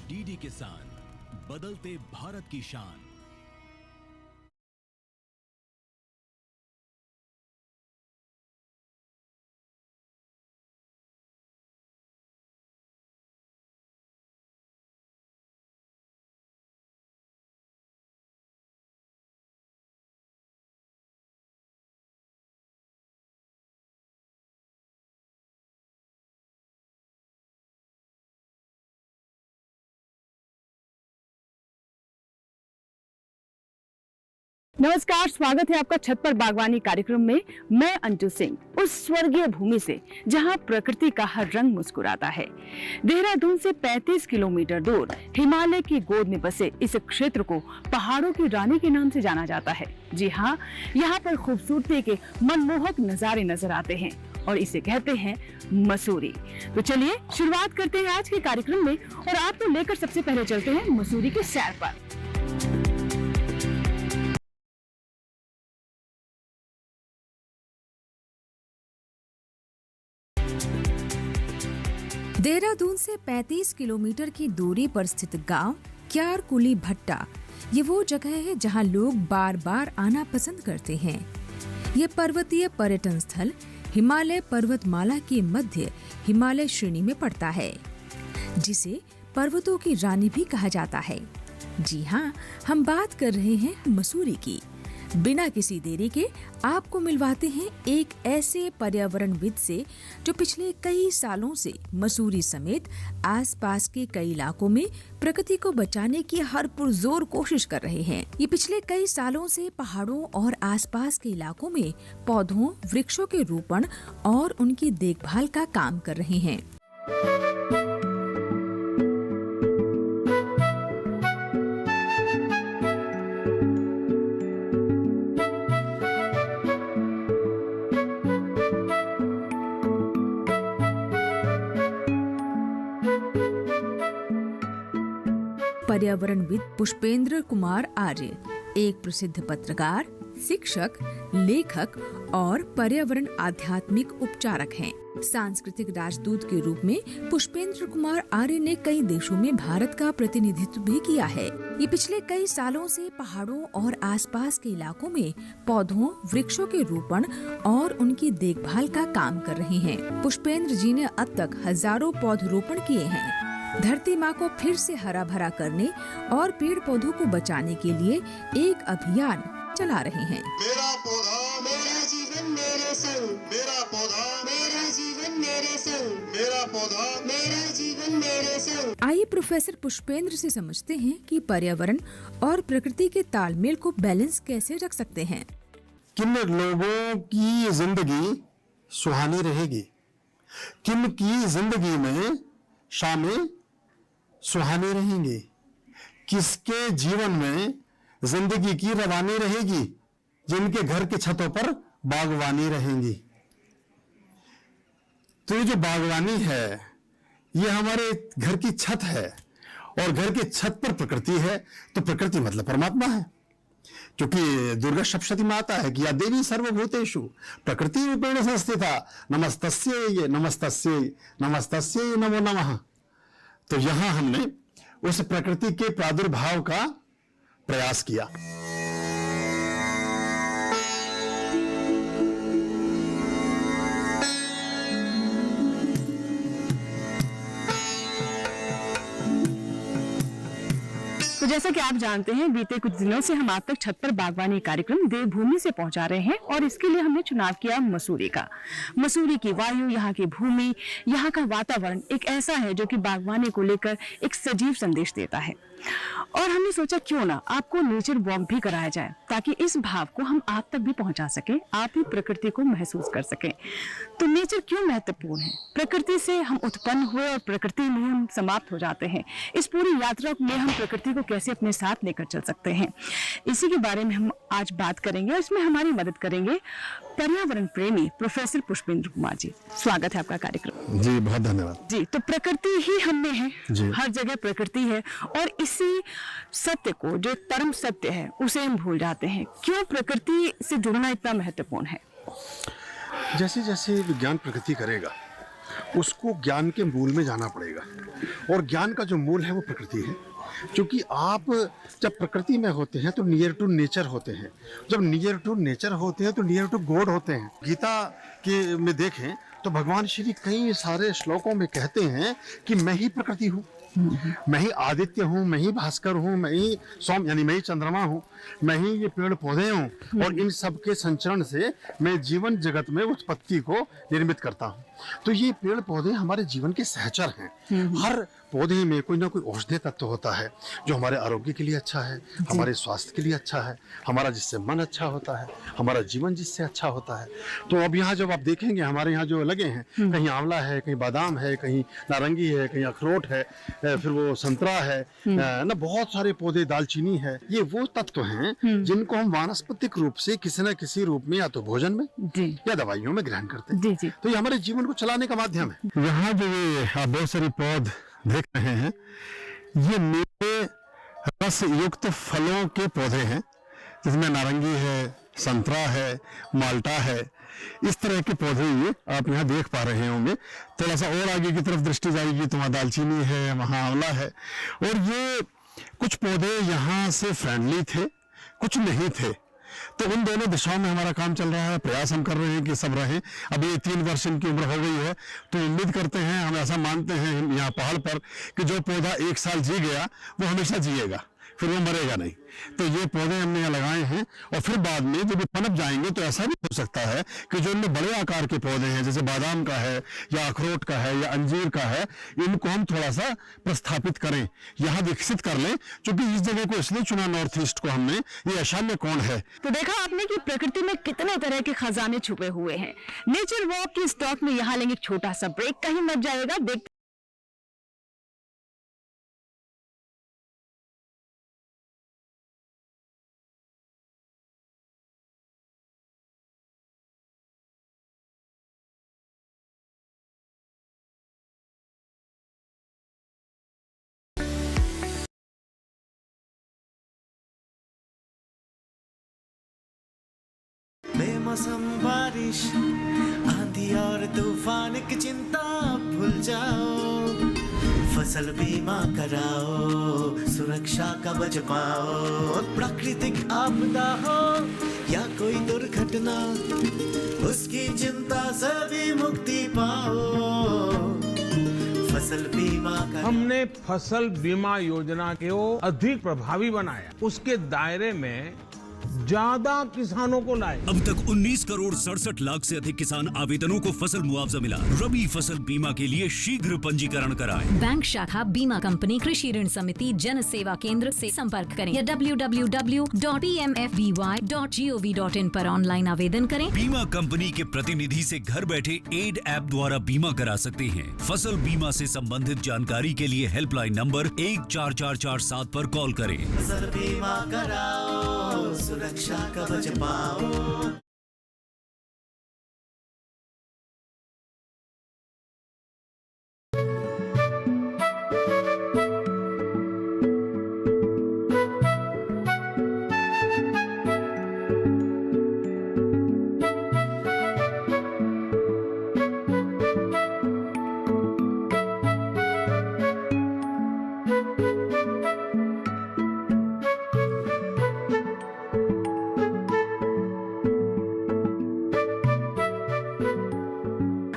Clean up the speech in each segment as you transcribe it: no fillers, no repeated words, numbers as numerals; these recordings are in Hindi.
डीडी किसान, बदलते भारत की शान। नमस्कार, स्वागत है आपका छत पर बागवानी कार्यक्रम में। मैं अंजू सिंह, उस स्वर्गीय भूमि से जहां प्रकृति का हर रंग मुस्कुराता है। देहरादून से 35 किलोमीटर दूर हिमालय की गोद में बसे इस क्षेत्र को पहाड़ों की रानी के नाम से जाना जाता है। जी हाँ, यहाँ पर खूबसूरती के मनमोहक नजारे नजर आते हैं और इसे कहते हैं मसूरी। तो चलिए शुरुआत करते हैं आज के कार्यक्रम में और आपको लेकर सबसे पहले चलते हैं मसूरी की सैर पर। देहरादून से 35 किलोमीटर की दूरी पर स्थित गांव क्यारकुली भट्टा ये वो जगह है जहां लोग बार बार आना पसंद करते हैं। ये पर्वतीय पर्यटन स्थल हिमालय पर्वतमाला के मध्य हिमालय श्रेणी में पड़ता है, जिसे पर्वतों की रानी भी कहा जाता है। जी हाँ, हम बात कर रहे हैं मसूरी की। बिना किसी देरी के आपको मिलवाते हैं एक ऐसे पर्यावरणविद से जो पिछले कई सालों से मसूरी समेत आसपास के कई इलाकों में प्रकृति को बचाने की हर पुरजोर कोशिश कर रहे हैं। ये पिछले कई सालों से पहाड़ों और आसपास के इलाकों में पौधों, वृक्षों के रोपण और उनकी देखभाल का काम कर रहे हैं। पर्यावरणविद पुष्पेंद्र कुमार आर्य एक प्रसिद्ध पत्रकार, शिक्षक, लेखक और पर्यावरण आध्यात्मिक उपचारक हैं। सांस्कृतिक राजदूत के रूप में पुष्पेंद्र कुमार आर्य ने कई देशों में भारत का प्रतिनिधित्व भी किया है। ये पिछले कई सालों से पहाड़ों और आसपास के इलाकों में पौधों, वृक्षों के रोपण और उनकी देखभाल का काम कर रहे हैं। पुष्पेंद्र जी ने अब तक हजारों पौधरोपण किए हैं। धरती माँ को फिर से हरा भरा करने और पेड़ पौधों को बचाने के लिए एक अभियान चला रहे हैं। मेरा पौधा मेरा जीवन मेरे संग, मेरा पौधा मेरा जीवन मेरे संग, मेरा पौधा मेरा जीवन मेरे संग। आइए प्रोफेसर पुष्पेंद्र से समझते हैं कि पर्यावरण और प्रकृति के तालमेल को बैलेंस कैसे रख सकते हैं। किन लोगों की जिंदगी सुहानी रहेगी, किन की जिंदगी में शामें सुहानी रहेंगी, किसके जीवन में जिंदगी की रवानी रहेगी, जिनके घर के छतों पर बागवानी रहेंगी। तो ये जो बागवानी है ये हमारे घर की छत है और घर की छत पर प्रकृति है, तो प्रकृति मतलब परमात्मा है। क्योंकि दुर्गा सप्तशती में आता है कि या देवी सर्वभूतेषु प्रकृति रूपेण संस्थिता नमस्तस्यै नमस्तस्यै नमस्तस्यै नमो नमः। तो यहां हमने उस प्रकृति के प्रादुर्भाव का प्रयास किया। तो जैसा कि आप जानते हैं, बीते कुछ दिनों से हम आप तक छत पर बागवानी कार्यक्रम देवभूमि से पहुंचा रहे हैं और इसके लिए हमने चुनाव किया मसूरी का। मसूरी की वायु, यहाँ की भूमि, यहाँ का वातावरण एक ऐसा है जो कि बागवानी को लेकर एक सजीव संदेश देता है। और हमने सोचा क्यों ना आपको नेचर वॉक भी कराया जाए, ताकि इस भाव को हम आप तक भी पहुंचा सकें, आप ही प्रकृति को महसूस कर सकें। तो नेचर क्यों महत्वपूर्ण है? प्रकृति से हम उत्पन्न हुए और प्रकृति में हम समाप्त हो जाते हैं। इस पूरी यात्रा में हम प्रकृति को कैसे अपने साथ लेकर चल सकते हैं, इसी के बारे में हम आज बात करेंगे। और इसमें हमारी मदद करेंगे पर्यावरण प्रेमी प्रोफेसर पुष्पेंद्र कुमार जी। स्वागत है आपका कार्यक्रम। जी बहुत धन्यवाद जी। तो प्रकृति ही हम में है, जी। हर जगह प्रकृति है और इसी सत्य को, जो परम सत्य है, उसे हम भूल जाते हैं। क्यों प्रकृति से जुड़ना इतना महत्वपूर्ण है? जैसे जैसे विज्ञान प्रगति करेगा उसको ज्ञान के मूल में जाना पड़ेगा। और ज्ञान का जो मूल है वो प्रकृति है। क्योंकि आप जब प्रकृति में होते हैं तो नियर टू नेचर होते हैं। जब नियर टू नेचर होते हैं तो नियर टू गॉड होते हैं। गीता के में देखें तो भगवान श्री कई सारे श्लोकों में कहते हैं कि मैं ही प्रकृति हूँ, मैं ही आदित्य हूँ, मैं ही भास्कर हूँ, मैं ही सोम यानी मैं ही चंद्रमा हूँ, मैं ही ये पेड़ पौधे हूँ, और इन सब के संचरण से मैं जीवन जगत में उत्पत्ति को निर्मित करता हूँ। तो ये पेड़ पौधे हमारे जीवन के सहचर हैं। हर पौधे में कोई ना कोई औषधीय तत्व होता है जो हमारे आरोग्य के लिए अच्छा है, हमारे स्वास्थ्य के लिए अच्छा है, हमारा जिससे मन अच्छा होता है, हमारा जीवन जिससे अच्छा होता है। तो अब यहाँ जब आप देखेंगे हमारे यहाँ जो लगे हैं, कहीं आंवला है, कहीं बादाम है, कहीं नारंगी है, कहीं अखरोट है, फिर वो संतरा है ना, बहुत सारे पौधे, दालचीनी है। ये वो तत्व हैं जिनको हम वानस्पतिक रूप से किसी न किसी रूप में या तो भोजन में या दवाइयों में ग्रहण करते हैं। तो ये हमारे जीवन को चलाने का माध्यम है। यहाँ जो ये आप बहुत सारी पौध देख रहे हैं, ये मीठे रस युक्त फलों के पौधे हैं, जिसमें नारंगी है, संतरा है, माल्टा है, इस तरह के पौधे ये आप यहाँ देख पा रहे होंगे। थोड़ा सा और आगे की तरफ दृष्टि जाएगी तो वहाँ दालचीनी है, वहाँ आंवला है। और ये कुछ पौधे यहाँ से फ्रेंडली थे, कुछ नहीं थे। तो उन दोनों दिशाओं में हमारा काम चल रहा है। प्रयास हम कर रहे हैं कि सब रहें। अभी 3 वर्ष इनकी उम्र हो गई है, तो उम्मीद करते हैं, हम ऐसा मानते हैं यहाँ पहाड़ पर कि जो पौधा 1 साल जी गया वो हमेशा जिएगा, फिर वो मरेगा नहीं। तो ये पौधे हमने यहाँ लगाए हैं, और फिर बाद में जब ये पनप जाएंगे तो ऐसा भी हो सकता है कि जो इनमें बड़े आकार के पौधे हैं, जैसे बादाम का है या अखरोट का है या अंजीर का है, इनको हम थोड़ा सा प्रस्थापित करें, यहाँ विकसित कर लें। क्योंकि इस जगह को इसलिए चुना नॉर्थ ईस्ट को हमने, ये ईशान्य कोण है। तो देखा आपने कि प्रकृति में कितने तरह के खजाने छुपे हुए हैं। नेचर वॉक की स्टॉक में यहाँ लेंगे एक छोटा सा ब्रेक, कहीं मत जाएगा। देख बेमौसम बारिश, आंधी और तूफान की चिंता भूल जाओ, फसल बीमा कराओ, सुरक्षा कवच पाओ। प्राकृतिक आपदा हो या कोई दुर्घटना, उसकी चिंता से भी मुक्ति पाओ। फसल बीमा कराओ। हमने फसल बीमा योजना को अधिक प्रभावी बनाया, उसके दायरे में ज्यादा किसानों को लाए। अब तक 19 करोड़ 67 लाख से अधिक किसान आवेदनों को फसल मुआवजा मिला। रबी फसल बीमा के लिए शीघ्र पंजीकरण कराएं। बैंक शाखा, बीमा कंपनी, कृषि ऋण समिति, जन सेवा केंद्र से संपर्क करें या www.pmfby.gov.in पर ऑनलाइन आवेदन करें। बीमा कंपनी के प्रतिनिधि से घर बैठे एड ऐप द्वारा बीमा करा सकते हैं। फसल बीमा से संबंधित जानकारी के लिए हेल्पलाइन नंबर 14447 पर कॉल करें। फसल बीमा कराओ, सुरक्षा कवच पाओ।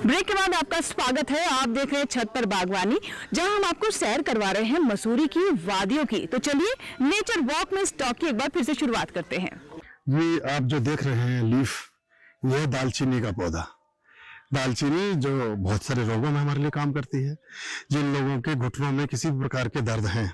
ब्रेक के बाद आपका स्वागत है। आप देख रहे हैं छत पर बागवानी, जहां हम आपको सैर करवा रहे हैं मसूरी की वादियों की। तो चलिए नेचर वॉक में स्टॉक की एक बार फिर से शुरुआत करते हैं। ये आप जो देख रहे हैं लीफ, ये दालचीनी का पौधा। दालचीनी जो बहुत सारे रोगों में हमारे लिए काम करती है। जिन लोगों के घुटनों में किसी भी प्रकार के दर्द हैं,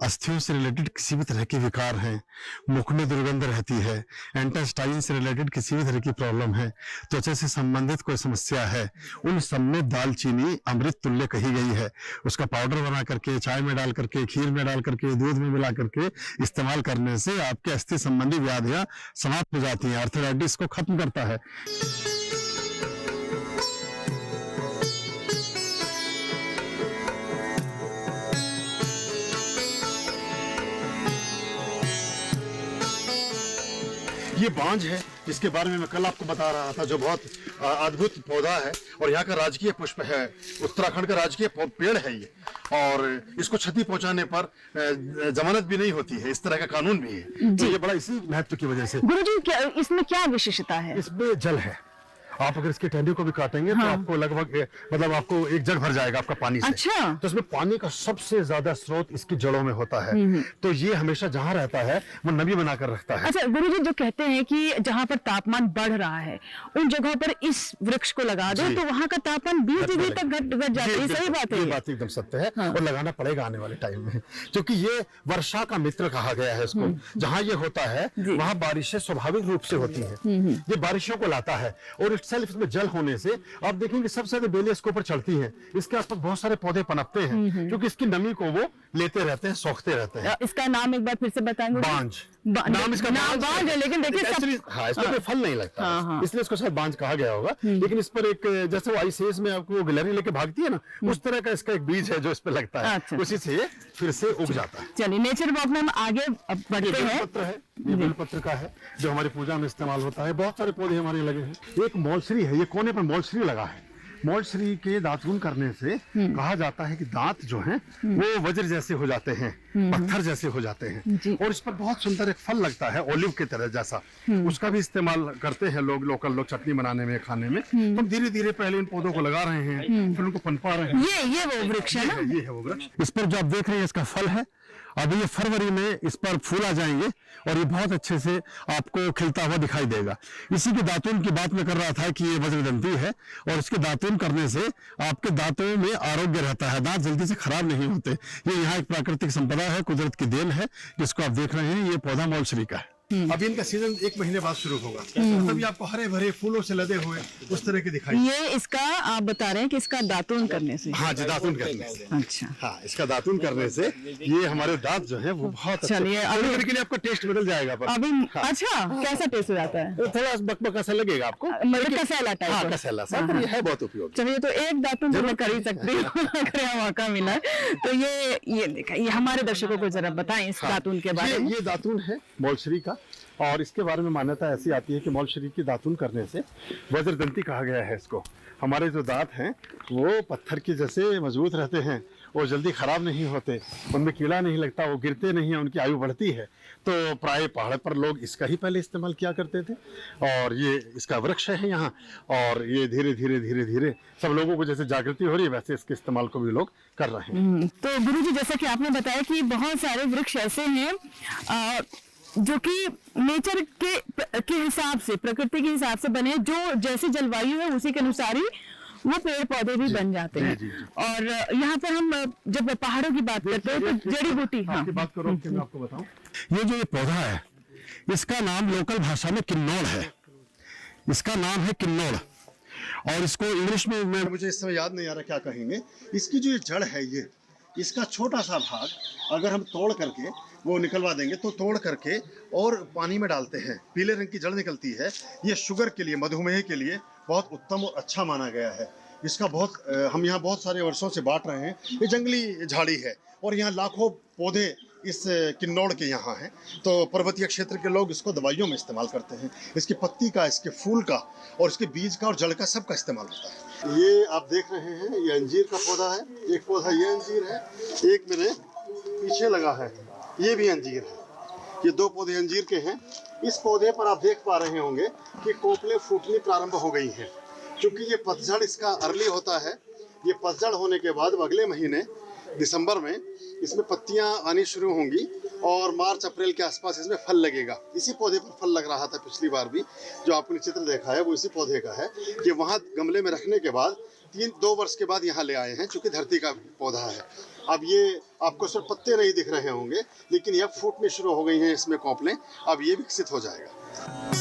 अस्थियों से रिलेटेड किसी भी तरह के विकार हैं, मुख में दुर्गंध रहती है, इंटेस्टाइन से रिलेटेड किसी भी तरह की प्रॉब्लम है, त्वचा से संबंधित कोई समस्या है, उन सब में दालचीनी अमृत तुल्य कही गई है। उसका पाउडर बना करके, चाय में डाल करके, खीर में डाल करके, दूध में मिला करके इस्तेमाल करने से आपके अस्थि संबंधी व्याधियां समाप्त हो जाती हैं। आर्थराइटिस को खत्म करता है। ये बांज है जिसके बारे में मैं कल आपको बता रहा था, जो बहुत अद्भुत पौधा है और यहाँ का राजकीय पुष्प है, उत्तराखंड का राजकीय पेड़ है ये, और इसको क्षति पहुंचाने पर जमानत भी नहीं होती है, इस तरह का कानून भी है। तो ये बड़ा इसी महत्व की वजह से। गुरुजी इसमें क्या विशेषता है? इसमें जल है। आप अगर इसके टहनियों को भी काटेंगे तो आपको लगभग मतलब आपको एक जग भर जाएगा आपका पानी से। अच्छा। तो इसमें पानी का सबसे ज्यादा स्रोत इसकी जड़ों में होता है, तो ये हमेशा जहाँ रहता है वो नमी बनाकर रखता है। अच्छा गुरुजी, जो कहते हैं कि जहाँ पर तापमान बढ़ रहा है उन जगहों पर इस वृक्ष को लगा दो तो वहाँ का तापमान 20 डिग्री तक घट जाता है, सही बात है? ये बात एकदम सत्य है। हाँ। और लगाना पड़ेगा आने वाले टाइम में, क्योंकि ये वर्षा का मित्र कहा गया है इसको। जहाँ ये होता है वहाँ बारिशें स्वाभाविक रूप से होती है, ये बारिशों को लाता है। और इटसेल्फ इसमें जल होने से आप देखेंगे सबसे ज्यादा बेलें इसके ऊपर चढ़ती हैं, इसके आसपास बहुत सारे पौधे पनपते हैं, क्योंकि इसकी नमी को वो लेते रहते हैं, सोखते रहते हैं। इसका नाम एक बार फिर से बताएंगे? बांज। नाम इसका बांज है, लेकिन देखिए हाँ, इसमें कोई फल नहीं लगता, इसलिए इसको शायद बांज कहा गया होगा। लेकिन इस पर एक जैसे वो आईसीएस में आपको गिलहरी लेके भागती है ना, उस तरह का इसका एक बीज है जो इस पे लगता है। अच्छा। उसी से ये फिर से उग जाता है। चलिए नेचर वॉक में हम आगे बढ़ते हैं। पत्र है, ये बेलपत्र का है जो हमारी पूजा में इस्तेमाल होता है। बहुत सारे पौधे हमारे लगे हैं। एक मौलश्री है, ये कोने पर मौलश्री लगा है। मौलश्री के दातून करने से कहा जाता है कि दांत जो हैं वो वज्र जैसे हो जाते हैं, पत्थर जैसे हो जाते हैं। और इस पर बहुत सुंदर एक फल लगता है ओलिव के तरह जैसा, उसका भी इस्तेमाल करते हैं लोग, लोकल लोग चटनी बनाने में, खाने में। तो धीरे धीरे पहले इन पौधों को लगा रहे हैं, फिर उनको पनपा रहे हैं। ये वो वृक्ष है ना? ये है वो वृक्ष। इस पर जो आप देख रहे हैं इसका फल है। अभी ये फरवरी में इस पर फूल आ जाएंगे और ये बहुत अच्छे से आपको खिलता हुआ दिखाई देगा। इसी के दातून की बात मैं कर रहा था कि ये वज्रदंती है और इसके दातून करने से आपके दांतों में आरोग्य रहता है, दांत जल्दी से खराब नहीं होते। ये यहाँ एक प्राकृतिक संपदा है, कुदरत की देन है, जिसको आप देख रहे हैं। ये पौधा मौलश्री का है। अभी इनका सीजन 1 महीने बाद शुरू होगा, तभी आपको हरे भरे फूलों से लदे हुए उस तरह के दिखाई। ये इसका आप बता रहे हैं कि इसका दातून करने से? हाँ जी, दातून करने से। अच्छा। हाँ, इसका दातून करने से ये हमारे दांत जो है वो बहुत चलिए अभी के लिए आपका टेस्ट बदल जाएगा। अभी अच्छा कैसा टेस्ट हो जाता है? थोड़ा बकबका सा लगेगा आपको, मतलब कसेला टाइप? हाँ, कसेला सा, पर ये है बहुत उपयोगी। चलिए तो एक दातून जरूर कर ही सकते हो अगर यहाँ मौका मिला। तो ये देखा, ये हमारे दर्शकों को जरा बताएं इस दातून के बारे में। ये दातून है मौलश्री का, और इसके बारे में मान्यता ऐसी आती है कि मौलश्री की दातून करने से वज्रदंती कहा गया है इसको। हमारे जो दांत हैं वो पत्थर के जैसे मजबूत रहते हैं, वो जल्दी खराब नहीं होते, उनमें कीड़ा नहीं लगता, वो गिरते नहीं हैं, उनकी आयु बढ़ती है। तो प्राय पहाड़ पर लोग इसका ही पहले इस्तेमाल किया करते थे, और ये इसका वृक्ष है यहाँ, और ये धीरे धीरे धीरे धीरे सब लोगों को जैसे जागृति हो रही है वैसे इसके इस्तेमाल को भी लोग कर रहे हैं। तो गुरुजी, जैसा कि आपने बताया कि बहुत सारे वृक्ष ऐसे हैं जो कि नेचर के हिसाब से, प्रकृति के हिसाब से बने, जो जैसी जलवायु है उसी के अनुसार ही वो पेड़ पौधे भी बन जाते हैं। और यहाँ पर हम जब पहाड़ों की बात करते हैं तो जड़ी बूटी, हाँ बात करो कि मैं आपको बताऊं, ये जो ये पौधा है इसका नाम लोकल भाषा में किन्नौर है। इसका नाम है किन्नौर, और इसको इंग्लिश में मुझे इस समय याद नहीं आ रहा क्या कहेंगे। इसकी जो ये जड़ है, ये इसका छोटा सा भाग अगर हम तोड़ करके वो निकलवा देंगे, तो तोड़ करके और पानी में डालते हैं, पीले रंग की जड़ निकलती है। ये शुगर के लिए, मधुमेह के लिए बहुत उत्तम और अच्छा माना गया है। इसका बहुत हम यहाँ बहुत सारे वर्षों से बांट रहे हैं। ये जंगली झाड़ी है और यहाँ लाखों पौधे इस किन्नौर के यहाँ हैं। तो पर्वतीय क्षेत्र के लोग इसको दवाइयों में इस्तेमाल करते हैं। इसकी पत्ती का, इसके फूल का और इसके बीज का और जड़ का सबका इस्तेमाल होता है। ये आप देख रहे हैं, ये अंजीर का पौधा है। एक पौधा ये अंजीर है, एक मेरे पीछे लगा है, ये भी अंजीर है। ये 2 पौधे अंजीर के हैं। इस पौधे पर आप देख पा रहे होंगे कि कोपलें फूटनी प्रारंभ हो गई हैं, क्योंकि ये पतझड़ इसका अर्ली होता है। ये पतझड़ होने के बाद अगले महीने दिसंबर में इसमें पत्तियां आनी शुरू होंगी और मार्च अप्रैल के आसपास इसमें फल लगेगा। इसी पौधे पर फल लग रहा था पिछली बार भी, जो आपने चित्र देखा है वो इसी पौधे का है। कि वहाँ गमले में रखने के बाद 2 वर्ष के बाद यहाँ ले आए हैं, चूँकि धरती का पौधा है। अब ये आपको सिर्फ पत्ते नहीं दिख रहे होंगे, लेकिन यह फूटने शुरू हो गई हैं इसमें कोपलें। अब ये विकसित हो जाएगा।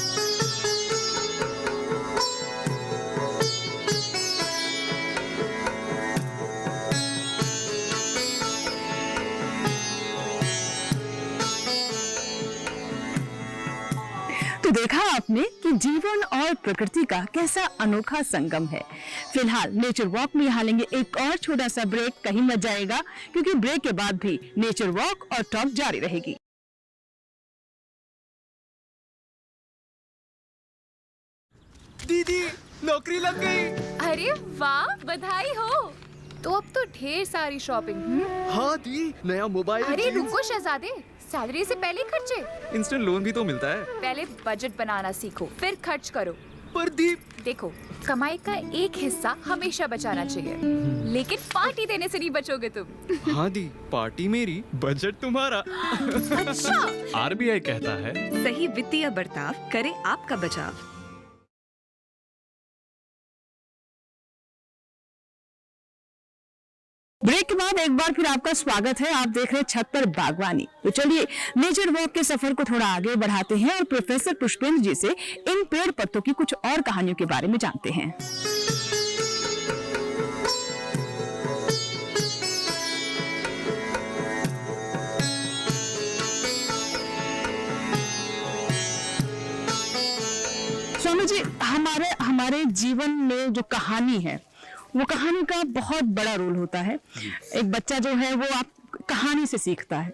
तो देखा आपने कि जीवन और प्रकृति का कैसा अनोखा संगम है। फिलहाल नेचर वॉक में यहाँ लेंगे एक और छोटा सा ब्रेक, कहीं मत जाएगा, क्योंकि ब्रेक के बाद भी नेचर वॉक और टॉक जारी रहेगी। दीदी नौकरी लग गई। अरे वाह, बधाई हो। तो अब तो ढेर सारी शॉपिंग। हाँ दी, नया मोबाइल। अरे रुको शहजादे, सैलरी से पहले खर्चे। इंस्टेंट लोन भी तो मिलता है। पहले बजट बनाना सीखो, फिर खर्च करो। पर दी, देखो, कमाई का एक हिस्सा हमेशा बचाना चाहिए, लेकिन पार्टी देने से नहीं बचोगे तुम। हाँ दी, पार्टी मेरी, बजट तुम्हारा। अच्छा, आरबीआई कहता है सही वित्तीय बर्ताव करे आपका बचाव। ब्रेक के बाद एक बार फिर आपका स्वागत है। आप देख रहे हैं छत पर बागवानी। तो चलिए नेचर वॉक के सफर को थोड़ा आगे बढ़ाते हैं और प्रोफेसर पुष्पेंद्र जी से इन पेड़ पत्तों की कुछ और कहानियों के बारे में जानते हैं। स्वामी जी, हमारे जीवन में जो कहानी है वो कहानी का बहुत बड़ा रोल होता है। एक बच्चा जो है वो आप कहानी से सीखता है,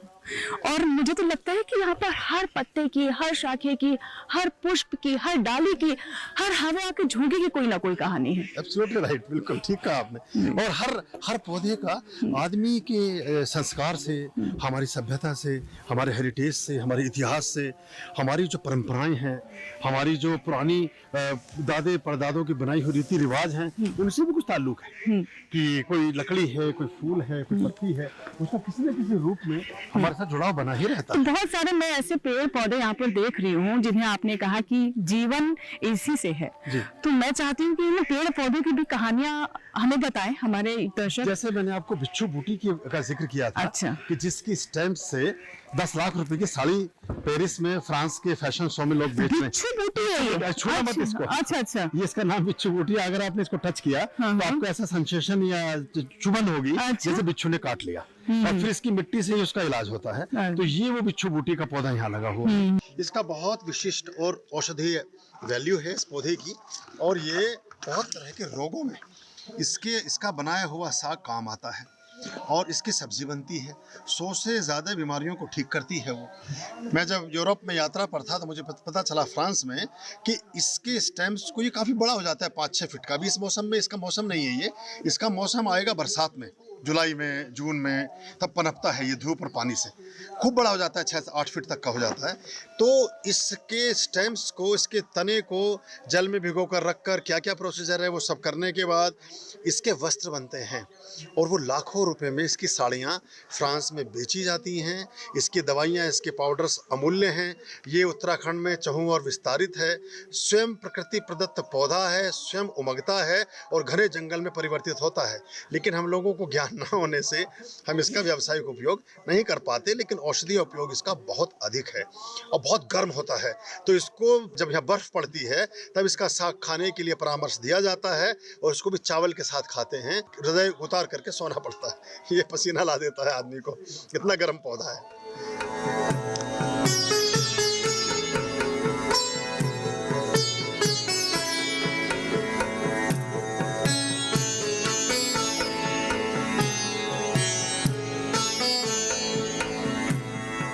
और मुझे तो लगता है कि यहाँ पर हर पत्ते की, हर शाखे की, हर पुष्प की, हर डाली की, हर हवा के झोंके की कोई ना कोई कहानी है। एब्सोल्युटली राइट, बिल्कुल ठीक कहा आपने। और हर पौधे का आदमी के संस्कार से, हमारी सभ्यता से, हमारे हेरिटेज से, हमारे इतिहास से, हमारी जो परंपराएं हैं, हमारी जो पुरानी दादे परदादों की बनाई हुई रीति रिवाज हैं, उनसे भी कुछ ताल्लुक है। कि कोई लकड़ी है, कोई फूल है, कोई पत्ती है, उसका किसी न किसी रूप में हमारे साथ जुड़ाव बना ही रहता है। बहुत सारे मैं ऐसे पेड़ पौधे यहाँ पर देख रही हूँ जिन्हें आपने कहा कि जीवन इसी से है। तो मैं चाहती हूँ कि इन पेड़ पौधों की भी कहानियां हमें बताएं हमारे दर्शक। जैसे मैंने आपको बिच्छू बूटी का जिक्र किया था। अच्छा। कि जिसकी स्टैम्प से 10 लाख रुपए की साड़ी पेरिस में फ्रांस के फैशन शो में लोग बेच रहे हैं। बिच्छू बूटी है ये? छूना मत इसको। अच्छा। ये इसका नाम बिच्छू बूटी है। अगर आपने इसको टच किया तो आपको ऐसा सेंसेशन या चुभन होगी जैसे बिच्छू ने काट लिया, और फिर इसकी मिट्टी से ही उसका इलाज होता है। तो ये वो बिच्छू बूटी का पौधा यहाँ लगा हुआ है। इसका बहुत विशिष्ट और औषधीय वैल्यू है इस पौधे की, और ये बहुत तरह के रोगों में इसका बनाया हुआ साग काम आता है, और इसकी सब्जी बनती है। 100 से ज़्यादा बीमारियों को ठीक करती है वो। मैं जब यूरोप में यात्रा पर था तो मुझे पता चला फ्रांस में कि इसके स्टेम्स को ये काफ़ी बड़ा हो जाता है, 5-6 फीट का। अभी इस मौसम में इसका मौसम नहीं है ये, इसका मौसम आएगा बरसात में, जुलाई में, जून में, तब पनपता है ये धूप और पानी से। खूब बड़ा हो जाता है, 6 से 8 फीट तक का हो जाता है। तो इसके स्टेम्स को, इसके तने को जल में भिगो कर रख कर क्या क्या प्रोसीजर है वो सब करने के बाद इसके वस्त्र बनते हैं, और वो लाखों रुपए में इसकी साड़ियाँ फ्रांस में बेची जाती हैं। इसकी दवाइयाँ, इसके पाउडर्स अमूल्य हैं। ये उत्तराखंड में चहु और विस्तारित है। स्वयं प्रकृति प्रदत्त पौधा है, स्वयं उमगता है और घने जंगल में परिवर्तित होता है। लेकिन हम लोगों को ज्ञान न होने से हम इसका व्यावसायिक उपयोग नहीं कर पाते, लेकिन औषधीय उपयोग इसका बहुत अधिक है और बहुत गर्म होता है। तो इसको जब यहाँ बर्फ पड़ती है तब इसका साग खाने के लिए परामर्श दिया जाता है, और इसको भी चावल के साथ खाते हैं। हृदय उतार करके सोना पड़ता है, ये पसीना ला देता है आदमी को, इतना गर्म पौधा है।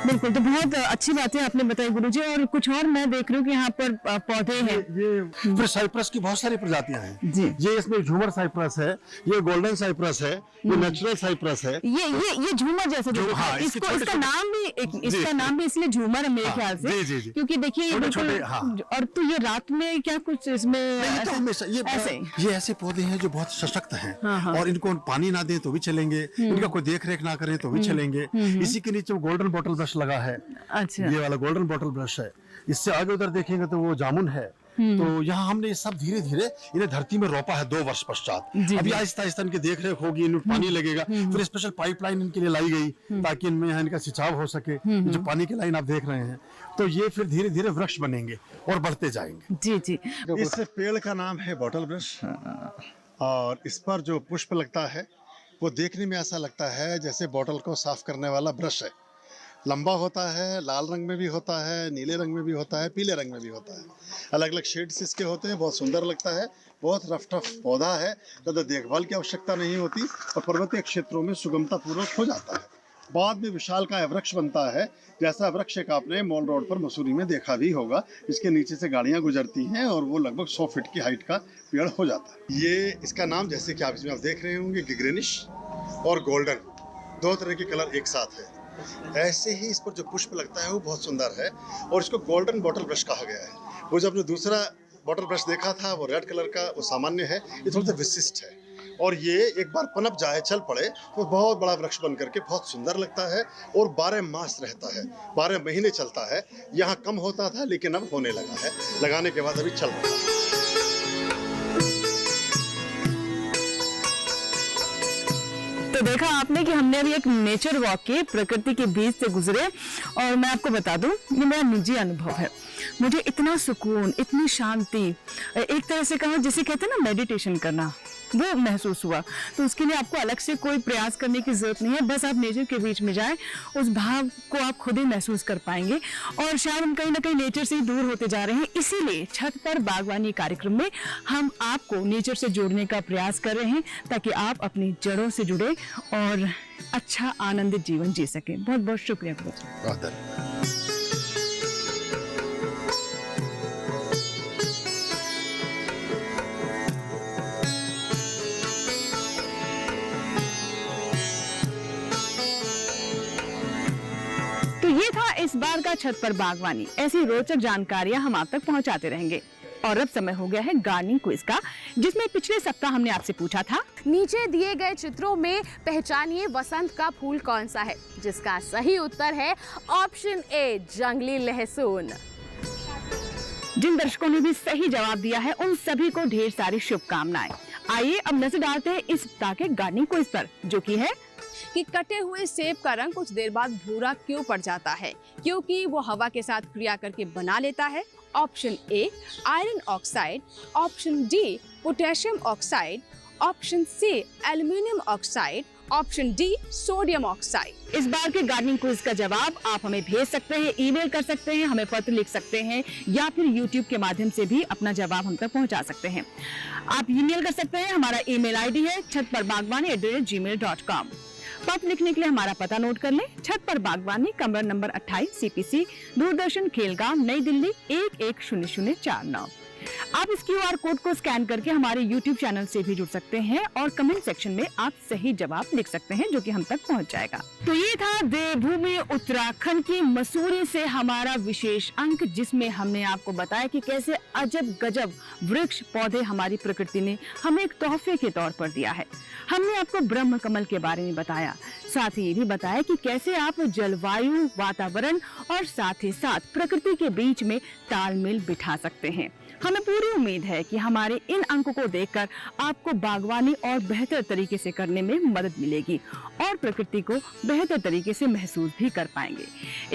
बिल्कुल, तो बहुत अच्छी बातें आपने बताई गुरुजी। और कुछ और मैं देख रही हूँ कि यहाँ पर पौधे हैं। ये फिर साइप्रस की बहुत सारी प्रजातियां हैं जी। ये इसमें झूमर साइप्रस है, ये गोल्डन साइप्रस है, ये नेचुरल साइप्रस है। ये झूमर जैसे जो हाँ, इसका नाम भी इसलिए झूमर है मेरे ख्याल से। जी। क्योंकि देखिए ये बिल्कुल। और तो ये रात में क्या कुछ इसमें ये ऐसे पौधे हैं जो बहुत सशक्त हैं। और इनको पानी ना दें तो भी चलेंगे, इनका कोई देख रेख ना करें तो भी चलेंगे। इसी के नीचे गोल्डन बॉटल ब्रश लगा है। अच्छा। ये वाला गोल्डन बॉटल ब्रश है। इससे आगे उधर देखेंगे तो वो जामुन है। तो यहाँ हमने ये सब धीरे धीरे इन्हें धरती में रोपा है 2 वर्ष पश्चात। अभी आहिस्ता आहिस्ता इनकी देख रेख होगी, इनमें पानी लगेगा, फिर स्पेशल पाइपलाइन इनके लिए लाई गई ताकि इनमें यहाँ इनका सिंचाव हो सके। जो पानी की लाइन आप देख रहे हैं, तो ये फिर धीरे धीरे वृक्ष बनेंगे और बढ़ते जाएंगे। जी। इस पेड़ का नाम है बॉटल ब्रश, और इस पर जो पुष्प लगता है वो देखने में ऐसा लगता है जैसे बोतल को साफ करने वाला ब्रश है। लंबा होता है, लाल रंग में भी होता है, नीले रंग में भी होता है, पीले रंग में भी होता है। अलग अलग शेड्स इसके होते हैं। बहुत सुंदर लगता है, बहुत रफ टफ पौधा है, ज़्यादा देखभाल की आवश्यकता नहीं होती और पर्वतीय क्षेत्रों में सुगमता पूर्वक हो जाता है। बाद में विशालकाय वृक्ष बनता है, जैसा वृक्ष एक आपने मॉल रोड पर मसूरी में देखा भी होगा। इसके नीचे से गाड़ियां गुजरती हैं और वो लगभग 100 फीट की हाइट का पेड़ हो जाता है। ये इसका नाम, जैसे कि आप इसमें आप देख रहे होंगे, गिग्रेनिश और गोल्डन, दो तरह के कलर एक साथ है। ऐसे ही इस पर जो पुष्प लगता है वो बहुत सुंदर है और इसको गोल्डन बॉटल ब्रश कहा गया है। वो जो आपने दूसरा बॉटल ब्रश देखा था वो रेड कलर का, वो सामान्य है, ये थोड़ा सा विशिष्ट है। और ये एक बार पनप जाए, चल पड़े, तो बहुत बड़ा वृक्ष बन करके बहुत सुंदर लगता है और 12 मास रहता है, 12 महीने चलता है। यहाँ कम होता था लेकिन अब होने लगा है, लगाने के बाद अभी चल रहा है। तो देखा आपने कि हमने अभी एक नेचर वॉक की, प्रकृति के बीच से गुजरे, और मैं आपको बता दूं ये मेरा निजी अनुभव है। मुझे इतना सुकून, इतनी शांति, एक तरह से कहो जिसे कहते हैं ना मेडिटेशन करना, वो महसूस हुआ। तो उसके लिए आपको अलग से कोई प्रयास करने की जरूरत नहीं है, बस आप नेचर के बीच में जाएं, उस भाव को आप खुद ही महसूस कर पाएंगे। और शायद हम कहीं ना कहीं नेचर से ही दूर होते जा रहे हैं, इसीलिए छत पर बागवानी कार्यक्रम में हम आपको नेचर से जोड़ने का प्रयास कर रहे हैं, ताकि आप अपनी जड़ों से जुड़े और अच्छा आनंदित जीवन जी सकें। बहुत बहुत शुक्रिया गुरुजी। तो ये था इस बार का छत पर बागवानी। ऐसी रोचक जानकारियां हम आप तक पहुंचाते रहेंगे। और अब समय हो गया है गार्डनिंग क्विज का, जिसमें पिछले सप्ताह हमने आपसे पूछा था, नीचे दिए गए चित्रों में पहचानिए वसंत का फूल कौन सा है, जिसका सही उत्तर है ऑप्शन ए, जंगली लहसुन। जिन दर्शकों ने भी सही जवाब दिया है उन सभी को ढेर सारी शुभकामनाएं। आइए अब नजर डालते हैं इस सप्ताह के गार्डनिंग क्विज पर, जो कि है कि कटे हुए सेब का रंग कुछ देर बाद भूरा क्यों पड़ जाता है? क्योंकि वो हवा के साथ क्रिया करके बना लेता है। Option A, iron oxide. Option D, potassium oxide. Option C, aluminium oxide. Option D, sodium oxide. इस बार के गार्डनिंग क्विज का जवाब आप हमें भेज सकते हैं, ईमेल कर सकते हैं, हमें पत्र लिख सकते हैं, या फिर YouTube के माध्यम से भी अपना जवाब हम तक पहुंचा सकते हैं। आप ईमेल कर सकते हैं, हमारा ईमेल आईडी है chatparbagbani@gmail.com। पत्र लिखने के लिए हमारा पता नोट कर लें, छत पर बागवानी, कमरा नंबर 28, CPC, दूरदर्शन, खेलगांव, नई दिल्ली 110049। आप इस QR कोड को स्कैन करके हमारे YouTube चैनल से भी जुड़ सकते हैं और कमेंट सेक्शन में आप सही जवाब लिख सकते हैं, जो कि हम तक पहुंच जाएगा। तो ये था देवभूमि उत्तराखंड की मसूरी से हमारा विशेष अंक, जिसमें हमने आपको बताया कि कैसे अजब गजब वृक्ष पौधे हमारी प्रकृति ने हमें एक तोहफे के तौर पर दिया है। हमने आपको ब्रह्म कमल के बारे में बताया, साथ ही ये भी बताया कि कैसे आप जलवायु, वातावरण और साथ ही साथ प्रकृति के बीच में तालमेल बिठा सकते हैं। हमें पूरी उम्मीद है कि हमारे इन अंकों को देखकर आपको बागवानी और बेहतर तरीके से करने में मदद मिलेगी और प्रकृति को बेहतर तरीके से महसूस भी कर पाएंगे।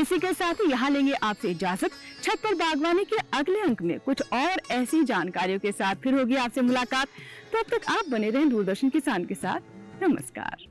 इसी के साथ ही यहाँ लेंगे आपसे इजाजत। छत पर बागवानी के अगले अंक में कुछ और ऐसी जानकारियों के साथ फिर होगी आपसे मुलाकात। तब तक आप बने रहें दूरदर्शन किसान के साथ। नमस्कार।